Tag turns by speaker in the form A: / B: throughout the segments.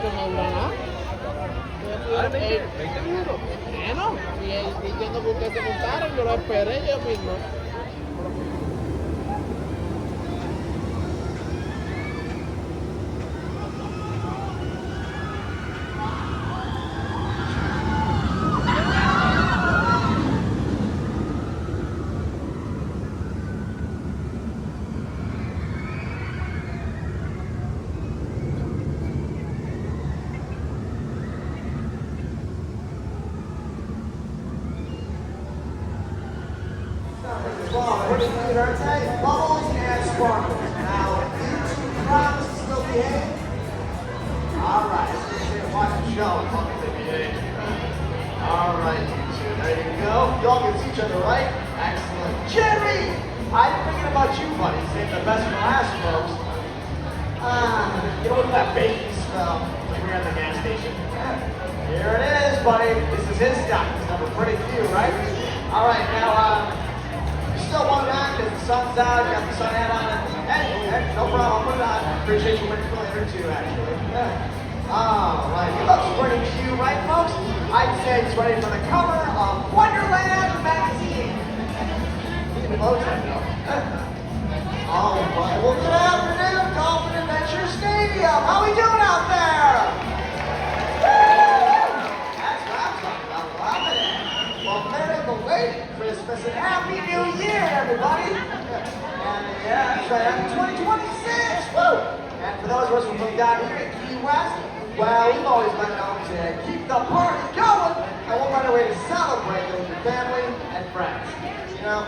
A: mucho no dura nada. Ustedes 20 minutos. Menos. Y diciendo que ustedes se montaron, yo lo esperé yo mismo.
B: Bubbles and sparkles. Now, you two promise to still behave? Alright, so you're here to watch the show. Hopefully behave. Alright, you two, there you go. Y'all can see each other, right? Excellent. Jerry! I'm thinking about you, buddy. Saving the best for last, folks. You know what that baking smell when we're at the gas station? Here it is, buddy. This is his stuff. It's number pretty few, right? Alright, now, still one on because the sun's out, you got the sun hat on it. Hey, no problem, I'll put it on. Appreciate you waiting for later too, actually. Alright, he looks pretty cute, right folks? I'd say he's ready for the cover of Wonderland magazine. Even close I know. Alright, well good afternoon, Dolphin Adventure Stadium. How we doing out there? That's what I'm talking about, loving it. Well, merry belated Christmas and Happy New Year, everybody! And yeah, that's right, happy 2026! Woo! And for those of us from down here in Key West, well, we've always been known to keep the party going, and we'll find a way to celebrate it with your family and friends. You know,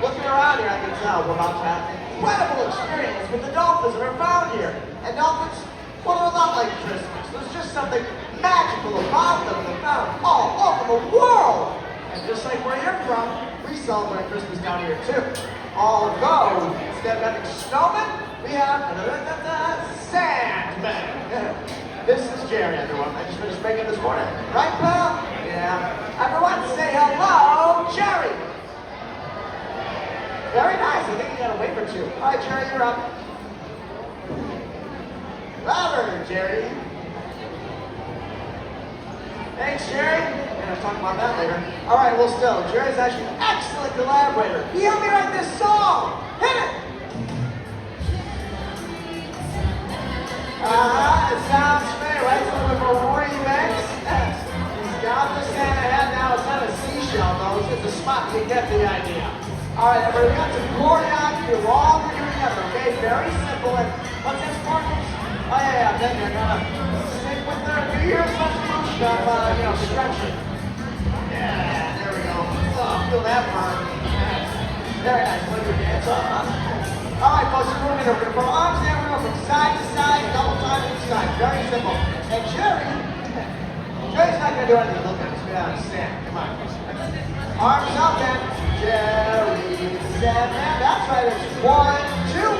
B: looking around here, I can tell we're about to have an incredible experience with the dolphins that are found here. And dolphins, well, they're a lot like Christmas. There's just something magical about them. They're found all over the world. And just like where you're from, we celebrate Christmas down here too. Although, instead of having snowmen, we have Sandmen. This is Jerry, everyone. I just finished making this morning. Right, pal? Yeah. Everyone say hello, Jerry. Very nice. I think you got a wave or two. All right, Jerry, you're up. Louder, Jerry. Thanks, Jerry. We're gonna talk about that later. All right, well, still, Jerry's actually an excellent collaborator. He helped me write this song. Hit it. It sounds familiar, right? It's a little bit of a remix. He's got the Santa hat now. It's not a seashell, though. It's a spot. You get the idea. All right, everybody, we got some accordion. You're all going to do it together, okay? Very simple. And what's that, Sparkles? Oh, yeah, then you're going to stick with the New Year's resolution of, stretching. Yeah, there we go. Oh, feel that burn. Very nice. Let your dance off. All right, folks, we're going to put our arms down. We're going from side to side, double time each side. Very simple. And Jerry's not going to do anything. Look at us. We understand. Come on. Arms up, then. Jerry, Sandman. That's right. It's 1, 2,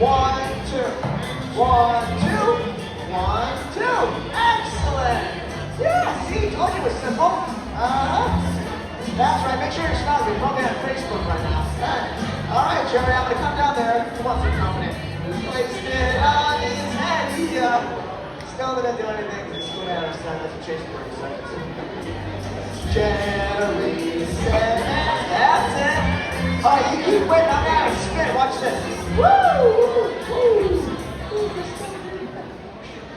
B: 1, 2. 1, 2, 1, 2. Excellent. Yeah, see, told you it was simple. That's right. Make sure you're smiling. We're probably on Facebook right now. All right, Jerry, I'm going to come down there. Who wants to come in? He placed it on his head. He still didn't do anything. He's still out of sight. Let's chase for 30 seconds. Jerry said, that's it. All right, you keep waiting on that. Spin. Watch this. Woo! Woo!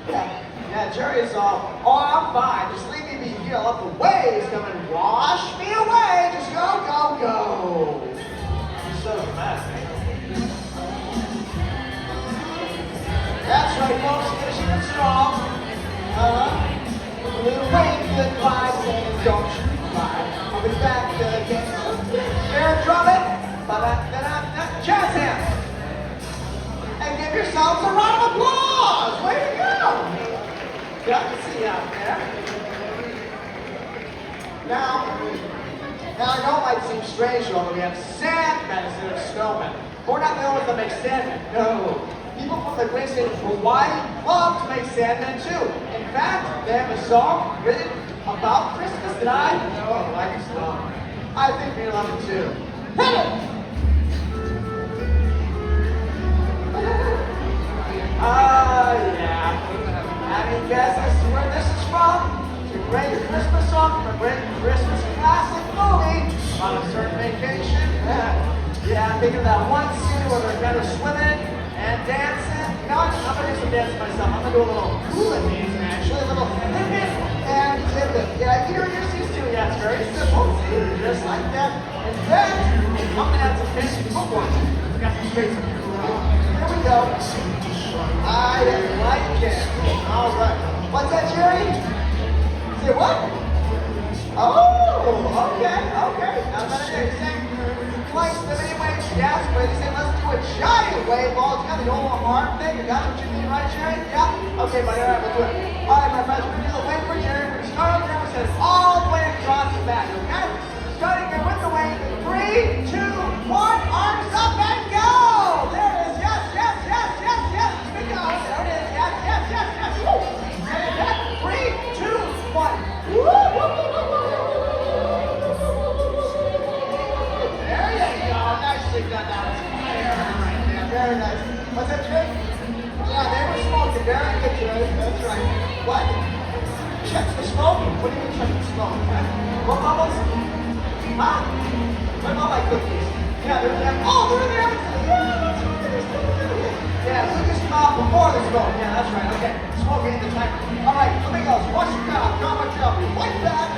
B: Yeah, Jerry's all, oh, I'm fine. Just leave me be here. Let the waves come and wash me away. Just go, go, go. So dramatic. That's right, folks. Finishing it strong. A little wave goodbye, saying don't you cry. I'll be back again. Fair drum it. Jazz hands. And give yourselves a round of applause. Way to go. Good to see you out there. Now I know it might seem strange, though, that we have sandmen instead of snowmen. But we're not the only ones that make sandmen. No. People from the great state of Hawaii love to make sandmen, too. In fact, they have a song written about Christmas that I know like a song. I think we love it, too. Hit it! Yeah. I mean, on a certain vacation? Yeah, think of that one scene where they're kind of swimming and dancing. You know what? I'm gonna do some dancing myself. I'm gonna do a little hula dancing actually, a little hip and dip it. Yeah, you're used to it. Yeah, it's very simple. See, just like that. And then I'm gonna add some fancy footwork. We got some space here. Here we go. I like it. All right. What's that, Jerry? Say what? Oh, okay. Now I'm gonna do the same. Like the mini wave, yes, but you say let's do a giant wave all together. You don't want arm thing. You got what you mean, right, Jerry? Yeah. Okay, buddy. All right, we'll do it. All right, my friends, we're gonna do the wave for Jerry. We're gonna start over here. We're gonna all the way across the back. Okay? Starting here with the wave. 3, 2, 1. Arms up and go. There it is. Yes. Keep it going. There it is. Yes. Woo. And again. 3, 2, 1. Woo. Nicely done. That was fire right there. Very nice. What's that, Jerry? Yeah, they were smoking. Very good, Jerry. That's right. What? Check the smoke? What do you mean check the smoke? What bubbles? Huh? What about my cookies? Yeah, they're in there. Oh, they're in there. Yeah, that's right. They're still in there. Yeah, cookies come out before the smoke. Yeah, that's right. Okay. Smoking in the timer. All right, flamingos. Watch your crowd. Drop my job. Like that.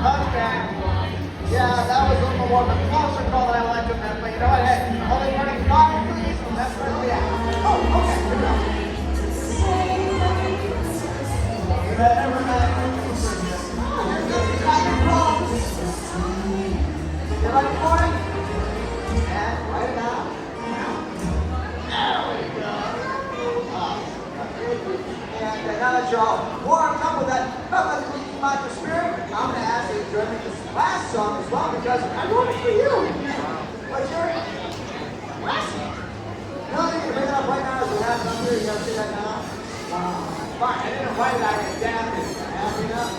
B: Okay. Yeah, that was a little more of a closer call than I liked it, but you know what? Hey, only running 5 please, and that's where we at. Oh, okay, here we go. Every night, you're good, you got your problems. You ready for it? And write it out. There we go. And now that you're all warmed up with that, my spirit, I'm going to ask you to join me this last song as well because I'm doing it for you. What's your last song? You don't think you can bring it up right now as the last number? You got to see that now? Fine, I didn't write it, I adapted it. Happy enough?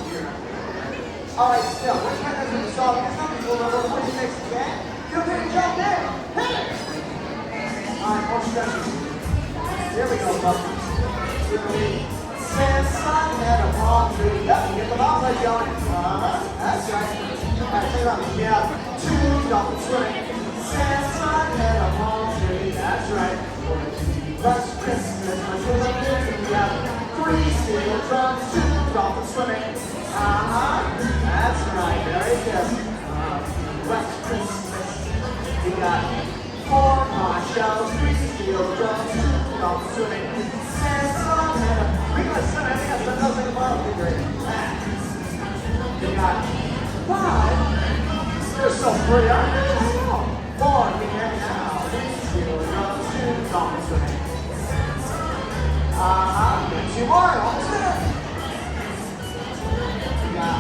B: All right, still, which one is the song? This number's a little over 46 again. Feel free to jump in. Hit it! All right, more stretches. Here we go, folks. Sand, sun, and a palm tree. Yep, get the mouth right going. That's right. All right, check it out. We have 2 dolphins swimming. Sand, sun, and a palm tree. That's right. Last Christmas, my children, we have 3 steel drums, 2 dolphins swimming. That's right. Very good. Last Christmas, we got 4 ponchos, 3 steel drums, 2 dolphins swimming. Sand, sun, and a we got 7, I think that's nothing about it. Great. We got 5. They're so pretty, aren't they? 4, we have now. 3 steel drums, 2 dolphins swimming. 2 more, almost there. We got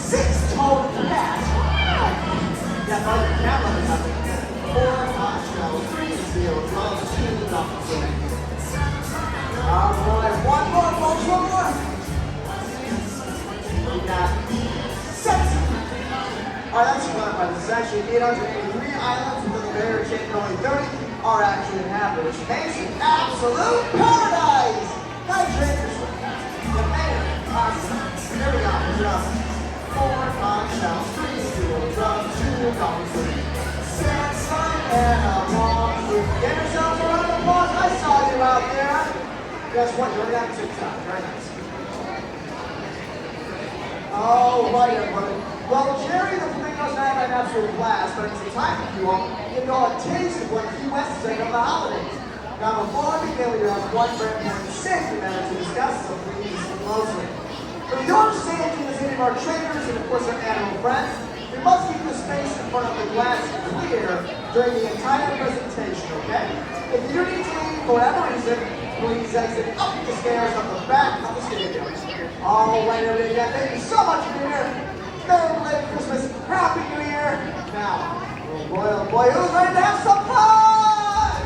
B: 6-toed cats. Yeah, but the cat loving nothing. 4 ponchos, 3 steel drums, 2 dolphins swimming. All right, one more, folks, one more. We got 6. All right, that's fun, but this is actually 883 islands within the barrier chain, and only 30 are actually inhabited, which makes it absolute paradise. Nice drinkers. The mayor, awesome. Here we go, just 4 ponchos, 3 steel drums, 2 dolphins, sand, sun, and a long roof. Give yourselves a round of applause. I saw you out there. Guess what? You're already on TikTok. Very nice. Oh, right, everybody. Well, Jerry the Flamingos and I had an absolute blast, but it's time for you all to get all a taste of what Key West is like on the holidays. Now, before we begin, we have one very important safety matter to discuss, so please listen closely. For your safety and the safety of our trainers and, of course, our animal friends, we must keep the space in front of the glass clear during the entire presentation, okay? If you need to leave for whatever reason, please exit up the stairs on the back of the stadium. All right, everybody, again, thank you so much for being here. Merry Christmas, Happy New Year. Now, oh boy, who's ready to have some fun?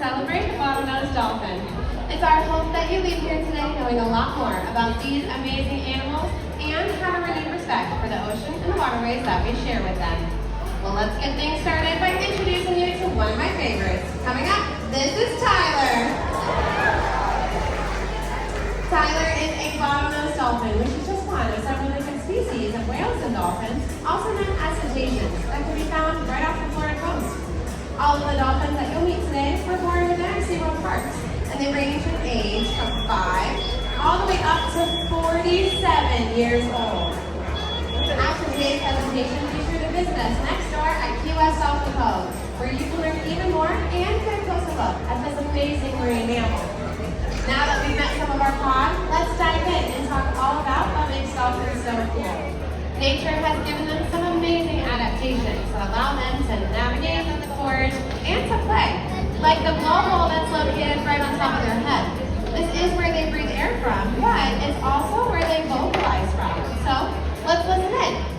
C: celebrate the bottlenose dolphin. It's our hope that you leave here today knowing a lot more about these amazing animals and how to renew respect for the ocean and the waterways that we share with them. Well, let's get things started by introducing you to one of my favorites. Coming up, this is Tyler. Tyler is a bottlenose dolphin, which is just one of several different species of whales and dolphins, also known as cetaceans, that can be found right off the Florida coast. All of the dolphins that you'll meet today were born within our SeaWorld parks, and they range in age from 5 all the way up to 47 years old. After today's presentation, be sure to visit us next door at Key West Dolphin Cove, where you can learn even more and get a closer look at this amazing marine mammal. Now that we've met some of our pod, let's dive in and talk all about what makes dolphins so cool. Nature has given them some amazing adaptations that allow them to navigate, forage, and to play, like the blowhole that's located right on top of their head. This is where they breathe air from, but it's also where they vocalize from. So let's listen in.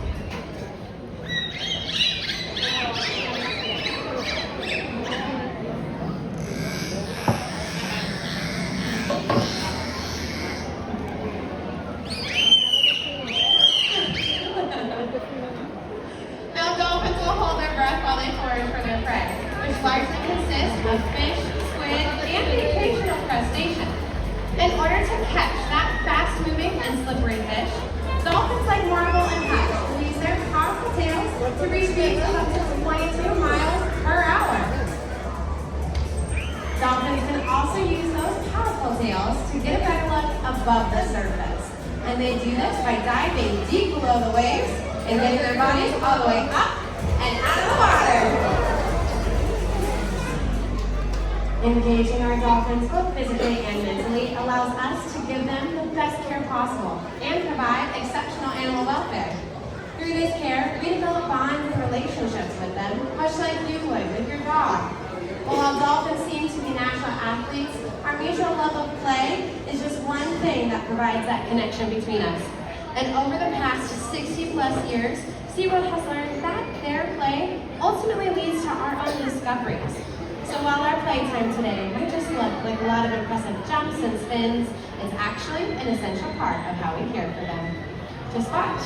C: Now dolphins will hold their breath while they forage for their prey, which largely consists of fish, squid, and the occasional crustacean. In order to catch that fast-moving and slippery fish, dolphins like marble and hatch will use their powerful tails to reach speeds of up to 22 miles per hour. Dolphins can also use those powerful tails to get a better look above the surface. And they do this by diving deep below the waves and getting their bodies all the way up and out of the water. Engaging our dolphins both physically and mentally allows us to give them the best care possible and provide exceptional animal welfare. Through this care, we develop bonds and relationships with them, much like you would with your dog. While dolphins seem to be natural athletes, our mutual love of play is just one thing that provides that connection between us. And over the past 60 plus years, SeaWorld has learned that their play ultimately leads to our own discoveries. So while our playtime today might just look like a lot of impressive jumps and spins, it's actually an essential part of how we care for them. Just watch.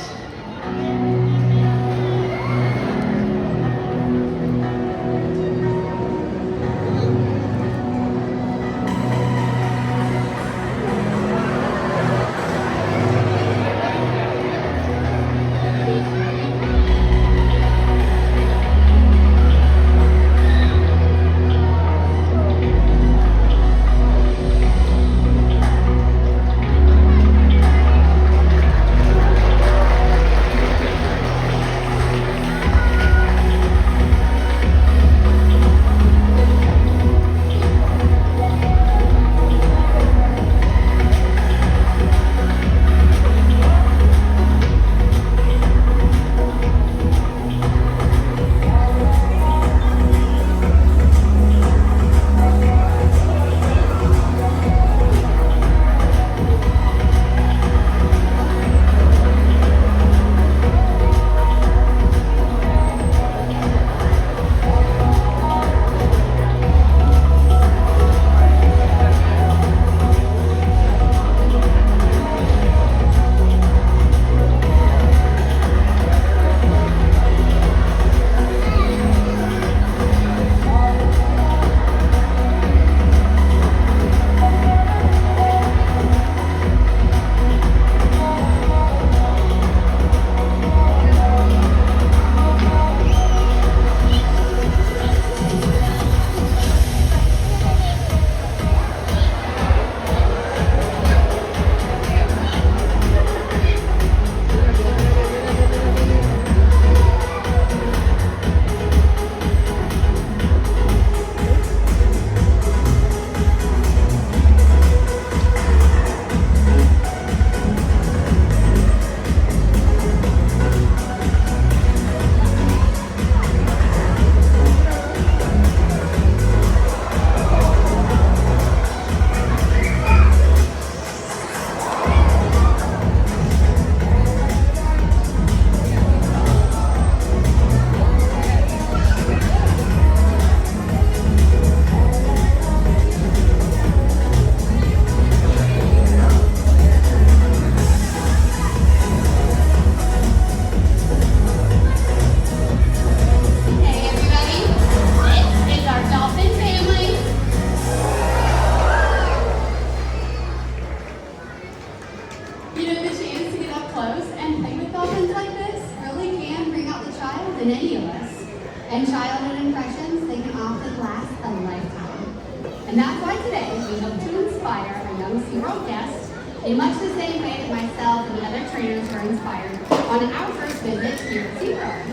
C: And that's why today we hope to inspire our young SeaWorld guests in much the same way that myself and the other trainers were inspired on our first visit here at SeaWorld.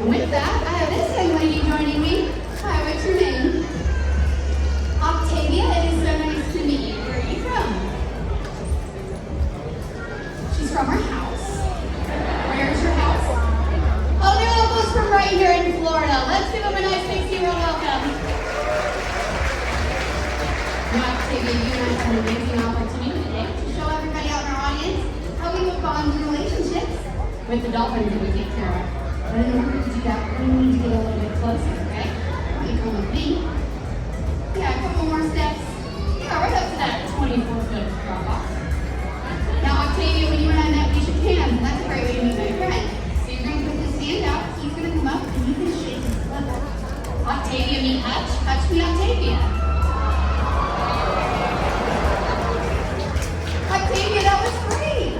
C: And with that, I have this young lady joining me. Hi, what's your name? Octavia, it is so nice to meet you. Where are you from? She's from our house. Where's your house? Oh, they're almost from right here in Florida. Let's give them a nice big SeaWorld welcome. Now, Octavia, you and I have an amazing opportunity today to show everybody out in our audience how we will bond in relationships with the dolphins that we take care of. But in order to do that, we're going to need to get a little bit closer, okay? You come with me. Yeah, a couple more steps. Yeah, right up to that 24-foot drop off. Now, Octavia, when you and I met, we shook hands, and that's a great way to meet my friend. So you're going to put this hand out, he's going to come up, and you can shake his foot. Octavia, meet Hutch. Hutch, meet Octavia. Octavia, that was great.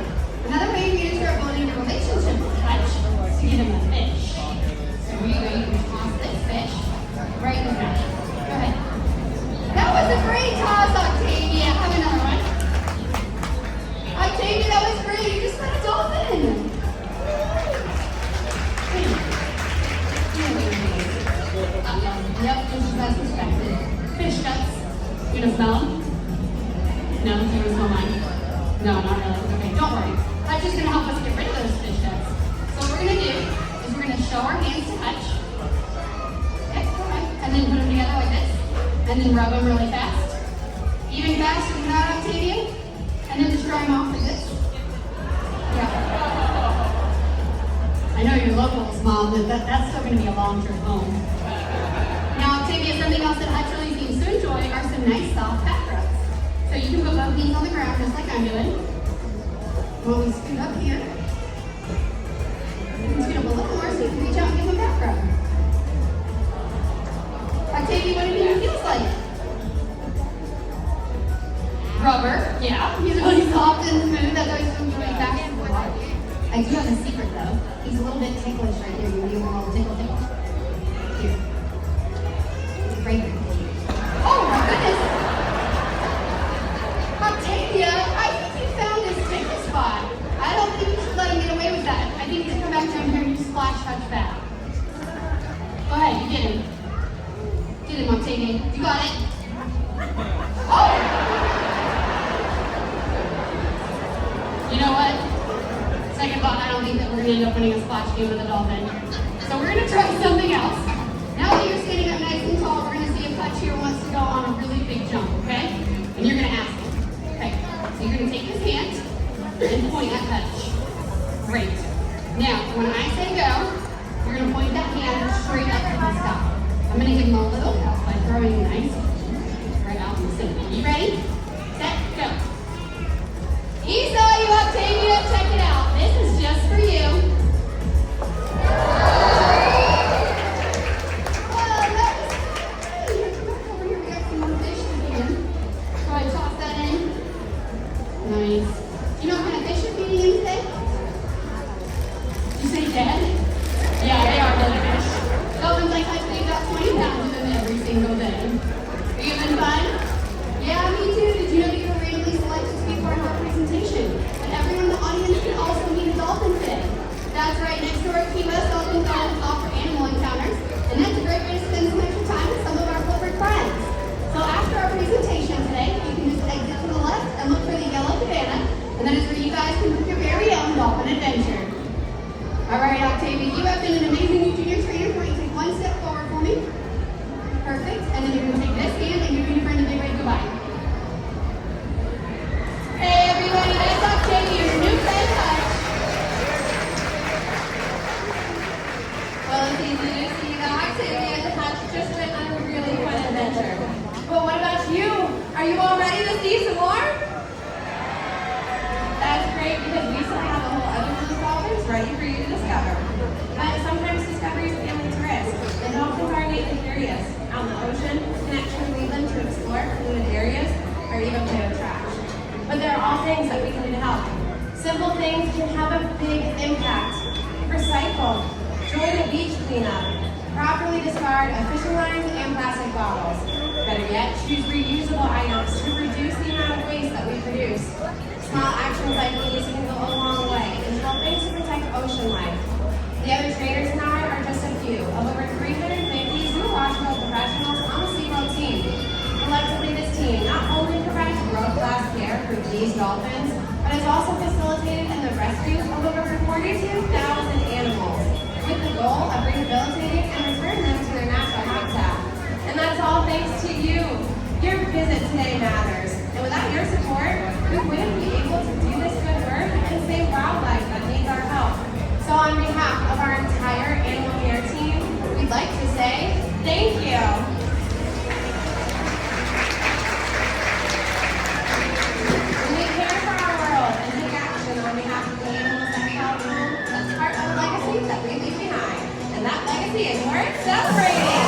C: Another way for you to start building a relationship with Hutch is to get him a fish. So here you go, you can toss this fish right in his mouth. Go ahead. That was a great toss, Octavia. Have another one. Octavia, that was great. You just got a dolphin. Yep, just as expected. Fish guts. You gonna smell them? No, you gonna smell mine? No, not really. Okay, don't worry. Hutch is gonna help us get rid of those fish guts. So what we're gonna do is we're gonna show our hands to Hutch. Okay, go ahead. And then put them together like this. And then rub them really fast. Even faster than that, Octavia. And then just dry them off like this. Yeah. I know you're locals, Mom, but that's still going to be a long trip home. Now, Octavia, something else that Hutch really seems to enjoy are some nice soft back rubs. So you can put both knees on the ground just like I'm doing. When we scoot up here, you can scoot up a little more so you can reach out and give him a back rub. Octavia, what do you think it feels like? Rubber, yeah. He's really soft and smooth. That's why he's so really back and forth. I do have a secret though. He's a little bit ticklish right here. You need a little tickle tickle. Here. Right here. Oh my goodness! Octavia, I think you found his tickle spot. I don't think you should let him get away with that. I think you should come back down here and you splash Hutch back. Go ahead, you get him. Get him, Octavia. You got it. Oh! You know what? Second thought, I don't think that we're going to end up winning a splash game with a dolphin. So we're going to try something else. Now that you're standing up nice and tall, we're going to see if Hutch here wants to go on a really big jump, okay? And you're going to ask him. Okay, so you're going to take his hand and point at Hutch. Great. Now, when I say go, you're going to point that hand straight up to the sky. I'm going to give him a little help by throwing an ice right out in the center. You ready? Set, go. He saw you, Octavia. Check it out. This is just for you. Oh, that was good. Come back over here. We got some more fish again. So I toss that in. Nice. Do you know what kind of fish you're feeding in today? You say dead? Yeah, they are dead fish. Dolphins like Hutch, they've got 20 pounds of them every single day. Are you having fun? Yeah, me too. Did you know that you were randomly selected to be part of our presentation? And everyone in the audience can also meet a dolphin today. That's right, next door at Key West, Dolphin Gardens offer animal encounters, and that's a great way to spend some extra time with some of our corporate friends. So after our presentation today, you can just exit to the left and look for the yellow cabana, and that is where you guys can book your very own dolphin adventure. All right, Octavia, you have been an amazing new junior trainer. Why don't you take one step forward for me? Perfect. And then you're going to take this hand and give your friend a big wave goodbye. Hey, everybody, that's Octavia, your new friend, Hutch. Well, it's easy to see that Octavia and Hutch just went on a really fun adventure. But what about you? Are you all ready to see some more? That's great because we still have a whole other group of dolphins ready for you to discover. But sometimes discoveries can lead to risk, and dolphins are innately curious. Out in the ocean can actually lead them to explore polluted areas or even play with trash. But there are all things that we can do to help. Simple things can have a big impact. Recycle, join a beach cleanup, properly discard of fishing lines and plastic bottles. Better yet, yet, choose reusable items to reduce the amount of waste that we produce. Small actions like these can go a long way in helping to protect ocean life. The other trainers and I are just a few of over 350 zoological professionals on the SeaWorld team. Collectively, this team not only provides world-class care for these dolphins, but has also facilitated in the rescue of over 42,000 animals, with the goal of rehabilitating and returning them to their natural habitat. And that's all thanks to you. Your visit today matters. And without your support, we wouldn't be able to do this good work and save wildlife that needs our help. So on behalf of our entire animal care team, we'd like to say thank you. When we care for our world and take action on behalf of the animals that call home, that's part of the legacy that we leave behind. And that legacy is worth celebrating.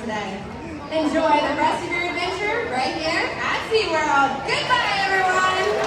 C: Today. Enjoy the rest of your adventure right here at SeaWorld. Goodbye, everyone!